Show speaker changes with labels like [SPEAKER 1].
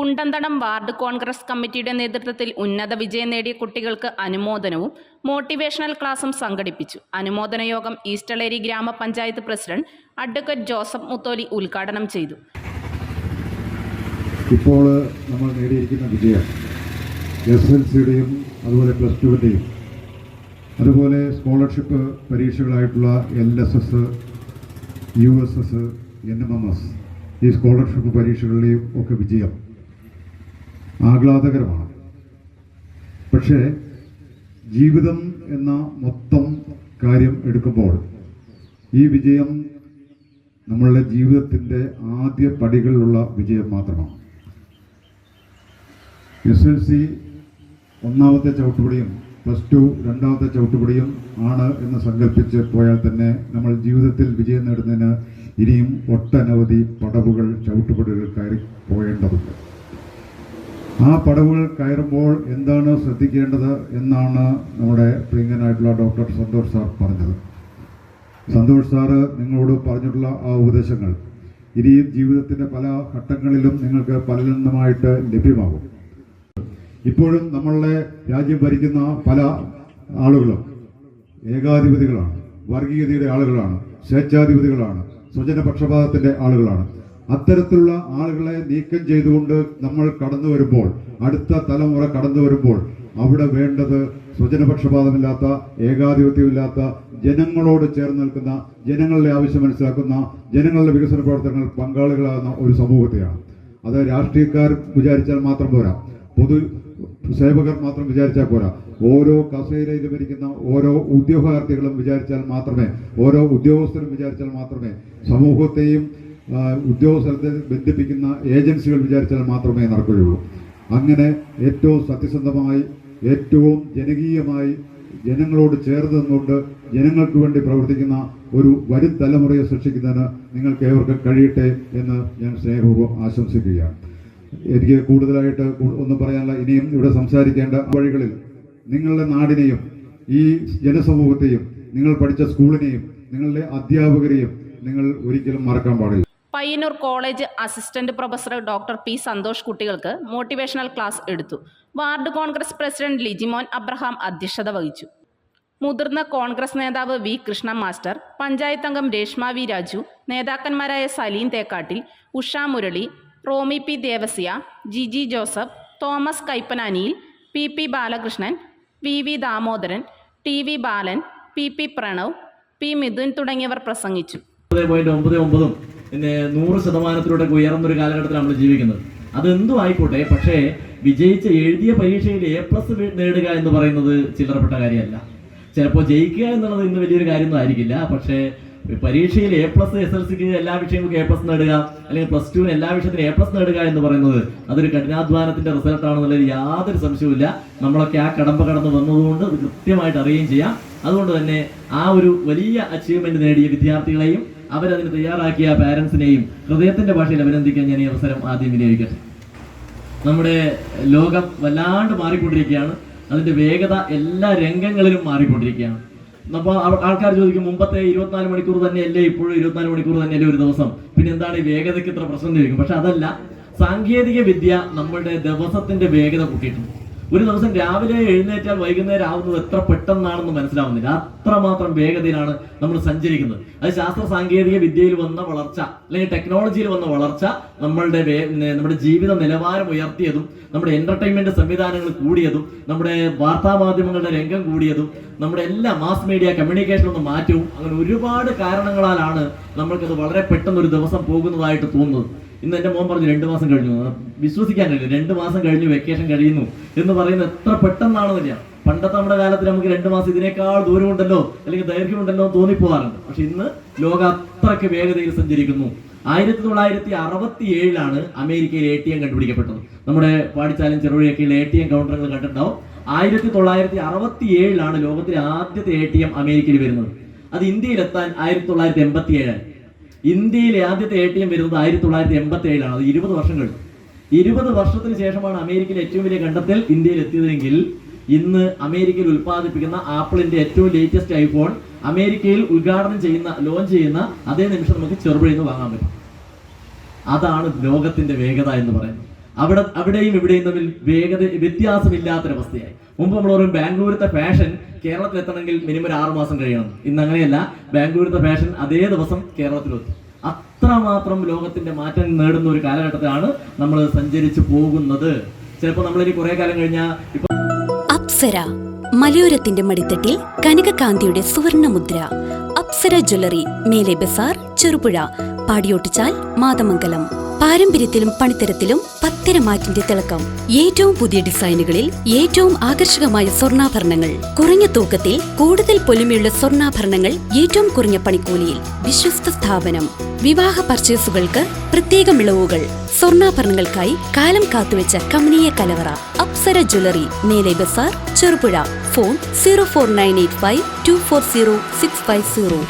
[SPEAKER 1] Kundanthadam ward Congress കമ്മിറ്റിയുടെ നേതൃത്വത്തിൽ ഉന്നത വിജയം നേടിയ കുട്ടികൾക്ക് അനുമോദനവും മോട്ടിവേഷണൽ ക്ലാസും സംഘടിപ്പിച്ചു. അനുമോദന യോഗം ഈസ്റ്റളേരി ഗ്രാമപഞ്ചായത്ത് പ്രസിഡന്റ് അഡ്വക്കേറ്റ് ജോസഫ് മുത്തോലി ഉദ്ഘാടനം ചെയ്തു.
[SPEAKER 2] ഇപ്പോൾ നമ്മൾ നേടിയിരിക്കുന്ന വിജയം SLCയുടെയും അതുപോലെ +2ൻ്റെയും അതുപോലെ സ്കോളർഷിപ്പ് പരീക്ഷകളായിട്ടുള്ള LSS, USS, NMMS ഈ സ്കോളർഷിപ്പ് പരീക്ഷകളുടെയും ഒക്കെ വിജയം ആഹ്ലാദകരമാണ്. പക്ഷേ ജീവിതം എന്ന മൊത്തം കാര്യം എടുക്കുമ്പോൾ ഈ വിജയം നമ്മളുടെ ജീവിതത്തിൻ്റെ ആദ്യ പടികളിലുള്ള വിജയം മാത്രമാണ്. SLC ഒന്നാമത്തെ ചവിട്ടുപടിയും +2 രണ്ടാമത്തെ ചവിട്ടുപടിയും ആണ് എന്ന് സങ്കല്പിച്ച് പോയാൽ തന്നെ നമ്മൾ ജീവിതത്തിൽ വിജയം നേടുന്നതിന് ഇനിയും ഒട്ടനവധി പടവുകൾ, ചവിട്ടുപടികൾ കയറി പോകേണ്ടതുണ്ട്. ആ പടവുകൾ കയറുമ്പോൾ എന്താണ് ശ്രദ്ധിക്കേണ്ടത് എന്നാണ് നമ്മുടെ പ്രിയങ്കനായിട്ടുള്ള ഡോക്ടർ സന്തോഷ് സാർ പറഞ്ഞത്. സന്തോഷ് സാറ് നിങ്ങളോട് പറഞ്ഞിട്ടുള്ള ആ ഉപദേശങ്ങൾ ഇനിയും ജീവിതത്തിൻ്റെ പല ഘട്ടങ്ങളിലും നിങ്ങൾക്ക് പലരിൽ നിന്നുമായിട്ട് ലഭ്യമാകും. ഇപ്പോഴും നമ്മളുടെ രാജ്യം ഭരിക്കുന്ന പല ആളുകളും ഏകാധിപതികളാണ്, വർഗീയതയുടെ ആളുകളാണ്, സ്വേച്ഛാധിപതികളാണ്, സ്വജനപക്ഷപാതത്തിൻ്റെ ആളുകളാണ്. അത്തരത്തിലുള്ള ആളുകളെ നീക്കം ചെയ്തുകൊണ്ട് നമ്മൾ കടന്നു വരുമ്പോൾ, അടുത്ത തലമുറ കടന്നു വരുമ്പോൾ അവിടെ വേണ്ടത് സ്വജനപക്ഷപാതമില്ലാത്ത, ഏകാധിപത്യമില്ലാത്ത, ജനങ്ങളോട് ചേർന്ന് നിൽക്കുന്ന, ജനങ്ങളുടെ ആവശ്യം മനസ്സിലാക്കുന്ന, ജനങ്ങളുടെ വികസന പ്രവർത്തനങ്ങൾ പങ്കാളികളാകുന്ന ഒരു സമൂഹത്തെയാണ്. അത് രാഷ്ട്രീയക്കാർ വിചാരിച്ചാൽ മാത്രം പോരാ, പൊതു സേവകർ മാത്രം വിചാരിച്ചാൽ പോരാ, ഓരോ കസേരയിൽ ഭരിക്കുന്ന ഓരോ ഉദ്യോഗാർത്ഥികളും വിചാരിച്ചാൽ മാത്രമേ, ഓരോ ഉദ്യോഗസ്ഥരും വിചാരിച്ചാൽ മാത്രമേ, സമൂഹത്തെയും ഉദ്യോഗസ്ഥരെ ബന്ധിപ്പിക്കുന്ന ഏജൻസികൾ വിചാരിച്ചാൽ മാത്രമേ നടക്കുകയുള്ളൂ. അങ്ങനെ ഏറ്റവും സത്യസന്ധമായി, ഏറ്റവും ജനകീയമായി, ജനങ്ങളോട് ചേർന്ന് നിന്നുകൊണ്ട് ജനങ്ങൾക്ക് വേണ്ടി പ്രവർത്തിക്കുന്ന ഒരു വരും തലമുറയെ സൃഷ്ടിക്കുന്നതിന് നിങ്ങൾക്ക് ഏവർക്കും കഴിയട്ടെ എന്ന് ഞാൻ സ്നേഹപൂർവ്വം ആശംസിക്കുകയാണ്. എനിക്ക് കൂടുതലായിട്ട് ഒന്നും പറയാനുള്ള, ഇനിയും ഇവിടെ സംസാരിക്കേണ്ട വഴികളിൽ നിങ്ങളുടെ നാടിനെയും ഈ ജനസമൂഹത്തെയും നിങ്ങൾ പഠിച്ച സ്കൂളിനെയും നിങ്ങളുടെ അധ്യാപകരെയും നിങ്ങൾ ഒരിക്കലും മറക്കാൻ പാടില്ല.
[SPEAKER 1] Payyanur college assistant professor doctor P. Santhosh കുട്ടികൾക്ക് മോട്ടിവേഷണൽ ക്ലാസ് എടുത്തു. വാർഡ് കോൺഗ്രസ് പ്രസിഡന്റ് ലിജിമോൻ അബ്രഹാം അധ്യക്ഷത വഹിച്ചു. മുതിർന്ന കോൺഗ്രസ് നേതാവ് V. കൃഷ്ണ മാസ്റ്റർ, പഞ്ചായത്ത് അംഗം രേഷ്മ V. രാജു, നേതാക്കന്മാരായ Saleem Thekkattil, Usha Murali, Romy P. Devasya, GG Joseph, Thomas Kaippananiyil, PP Balakrishnan, VV Damodaran, TV Balan, PP Pranav, P. Mithun തുടങ്ങിയവർ പ്രസംഗിച്ചു.
[SPEAKER 3] 99 പിന്നെ 100% ഉയർന്നൊരു കാലഘട്ടത്തിൽ നമ്മൾ ജീവിക്കുന്നത്. അതെന്തും ആയിക്കോട്ടെ, പക്ഷേ എഴുതിയ പരീക്ഷയിൽ A+ നേടുക എന്ന് പറയുന്നത് ചില്ലറപ്പെട്ട കാര്യമല്ല. ചിലപ്പോൾ ജയിക്കുക എന്നുള്ളത് ഇന്ന് വലിയൊരു കാര്യമൊന്നും ആയിരിക്കില്ല, പക്ഷേ പരീക്ഷയിൽ A+ SLCക്ക് എല്ലാ വിഷയങ്ങൾക്കും A+ നേടുക, അല്ലെങ്കിൽ +2 എല്ലാ വിഷയത്തിനും A+ നേടുക എന്ന് പറയുന്നത് അതൊരു കഠിനാധ്വാനത്തിന്റെ റിസൾട്ടാണെന്നുള്ളതിൽ യാതൊരു സംശയവുമില്ല. നമ്മളൊക്കെ ആ കടമ്പ കടന്ന് വന്നതുകൊണ്ട് അത് കൃത്യമായിട്ട് അറിയുകയും ചെയ്യാം. അതുകൊണ്ട് തന്നെ ആ ഒരു വലിയ അച്ചീവ്മെന്റ് നേടിയ വിദ്യാർത്ഥികളെയും അവരതിന് തയ്യാറാക്കിയ പാരൻസിനെയും ഹൃദയത്തിന്റെ ഭാഷയിൽ അഭിനന്ദിക്കാൻ ഞാൻ ഈ അവസരം ആദ്യം വിനിയോഗിക്കട്ടെ. നമ്മുടെ ലോകം വല്ലാണ്ട് മാറിക്കൊണ്ടിരിക്കുകയാണ്. അതിന്റെ വേഗത എല്ലാ രംഗങ്ങളിലും മാറിക്കൊണ്ടിരിക്കുകയാണ്. അപ്പോൾ ആൾക്കാർ ചോദിക്കും, മുമ്പത്തെ 24 മണിക്കൂർ തന്നെയല്ലേ ഇപ്പോഴും 24 മണിക്കൂർ തന്നെയല്ലേ ഒരു ദിവസം, പിന്നെ എന്താണ് ഈ വേഗതയ്ക്ക് ഇത്ര പ്രശ്നം ചോദിക്കും. പക്ഷെ അതല്ല, സാങ്കേതിക വിദ്യ നമ്മുടെ ദിവസത്തിന്റെ വേഗത കൂട്ടിയിട്ടുണ്ട്. ഒരു ദിവസം രാവിലെ എഴുന്നേറ്റാൽ വൈകുന്നേരം ആവുന്നത് എത്ര പെട്ടെന്നാണെന്ന് മനസ്സിലാവുന്നില്ല. അത്രമാത്രം വേഗതയിലാണ് നമ്മൾ സഞ്ചരിക്കുന്നത്. അത് ശാസ്ത്ര സാങ്കേതിക വിദ്യയിൽ വന്ന വളർച്ച, അല്ലെങ്കിൽ ടെക്നോളജിയിൽ വന്ന വളർച്ച നമ്മുടെ ജീവിത നിലവാരം ഉയർത്തിയതും, നമ്മുടെ എന്റർടൈൻമെന്റ് സംവിധാനങ്ങൾ കൂടിയതും, നമ്മുടെ വാർത്താമാധ്യമങ്ങളുടെ രംഗം കൂടിയതും, നമ്മുടെ എല്ലാ മാസ് മീഡിയ കമ്മ്യൂണിക്കേഷനൊന്നും മാറ്റവും, അങ്ങനെ ഒരുപാട് കാരണങ്ങളാലാണ് നമ്മൾക്കത് വളരെ പെട്ടെന്ന് ഒരു ദിവസം പോകുന്നതായിട്ട് തോന്നുന്നത്. ഇന്ന് എൻ്റെ മോൻ പറഞ്ഞു 2 മാസം കഴിഞ്ഞു. വിശ്വസിക്കാനില്ല, 2 മാസം കഴിഞ്ഞു വെക്കേഷൻ കഴിയുന്നു എന്ന് പറയുന്നത് എത്ര പെട്ടെന്നാണെന്നില്ല. പണ്ടത്തെ നമ്മുടെ കാലത്തിൽ നമുക്ക് 2 മാസം ഇതിനേക്കാൾ ദൂരമുണ്ടല്ലോ, അല്ലെങ്കിൽ ദൈർഘ്യമുണ്ടല്ലോ എന്ന് തോന്നിപ്പോകാറുണ്ട്. പക്ഷെ ഇന്ന് ലോകം അത്രയ്ക്ക് വേഗതയിൽ സഞ്ചരിക്കുന്നു. 1967 അമേരിക്കയിൽ ATM കണ്ടുപിടിക്കപ്പെട്ടത്. നമ്മുടെ പാടിച്ചാലും ചെറുവഴിയൊക്കെയുള്ള ATM കൗണ്ടറുകൾ കണ്ടിട്ടുണ്ടാവും. 1967 ലോകത്തിലെ ആദ്യത്തെ ATM അമേരിക്കയിൽ വരുന്നത്. അത് ഇന്ത്യയിലെത്താൻ 1987. ഇന്ത്യയിലെ ആദ്യത്തെ ATM വരുന്നത് 1987. അത് 20 വർഷം കഴിഞ്ഞു. 20 വർഷത്തിന് ശേഷമാണ് അമേരിക്കയിലെ ഏറ്റവും വലിയ കണ്ടെത്തൽ ഇന്ത്യയിൽ എത്തിയതെങ്കിൽ ഇന്ന് അമേരിക്കയിൽ ഉൽപ്പാദിപ്പിക്കുന്ന ആപ്പിളിന്റെ ഏറ്റവും ലേറ്റസ്റ്റ് ഐഫോൺ അമേരിക്കയിൽ ലോഞ്ച് ചെയ്യുന്ന അതേ നിമിഷം നമുക്ക് ചെറുപുഴയിൽ നിന്ന് വാങ്ങാൻ പറ്റും. അതാണ് ലോകത്തിന്റെ വേഗത എന്ന് പറയുന്നത്. അവിടെയും ഇവിടെയും തമ്മിൽ വ്യത്യാസമില്ലാത്തൊരവസ്ഥയായി. മുമ്പ് നമ്മൾ പറയും ബാംഗ്ലൂരത്തെ ഫാഷൻ കേരളത്തിലെത്തണമെങ്കിൽ മിനിമം 6 മാസം കഴിയണം. ഇന്ന് അങ്ങനെയല്ല, ബാംഗ്ലൂരത്തെ ഫാഷൻ അതേ ദിവസം കേരളത്തിലെത്തും. അത്രമാത്രം ലോകത്തിന്റെ മാറ്റം നേടുന്ന ഒരു കാലഘട്ടത്തിലാണ് നമ്മൾ സഞ്ചരിച്ചു പോകുന്നത്. ചിലപ്പോൾ നമ്മളിനി കുറെ കാലം കഴിഞ്ഞാൽ
[SPEAKER 4] അപ്സര മലയോരത്തിന്റെ മടിത്തട്ടിൽ കനകകാന്തിയുടെ സുവർണമുദ്ര. അപ്സര ജ്വല്ലറി, മേലെ ബസാർ, ചെറുപുഴ, പാടിയോട്ടുചാൽ, മാതമംഗലം. പാരമ്പര്യത്തിലും പണിത്തരത്തിലും പത്തരമാറ്റിന്റെ തിളക്കം. ഏറ്റവും പുതിയ ഡിസൈനുകളിൽ ഏറ്റവും ആകർഷകമായ സ്വർണ്ണാഭരണങ്ങൾ. കുറഞ്ഞ തൂക്കത്തിൽ കൂടുതൽ പൊലിമയുള്ള സ്വർണ്ണാഭരണങ്ങൾ ഏറ്റവും കുറഞ്ഞ പണിക്കൂലിയിൽ. വിശ്വസ്ത സ്ഥാപനം. വിവാഹ പർച്ചേസുകൾക്ക് പ്രത്യേക ഇളവുകൾ. സ്വർണ്ണാഭരണങ്ങൾക്കായി കാലം കാത്തുവെച്ച കമനീയ കലവറ. അപ്സര ജ്വല്ലറി, മേലെ ബസാർ, ചെറുപുഴ. ഫോൺ 04985 240 650.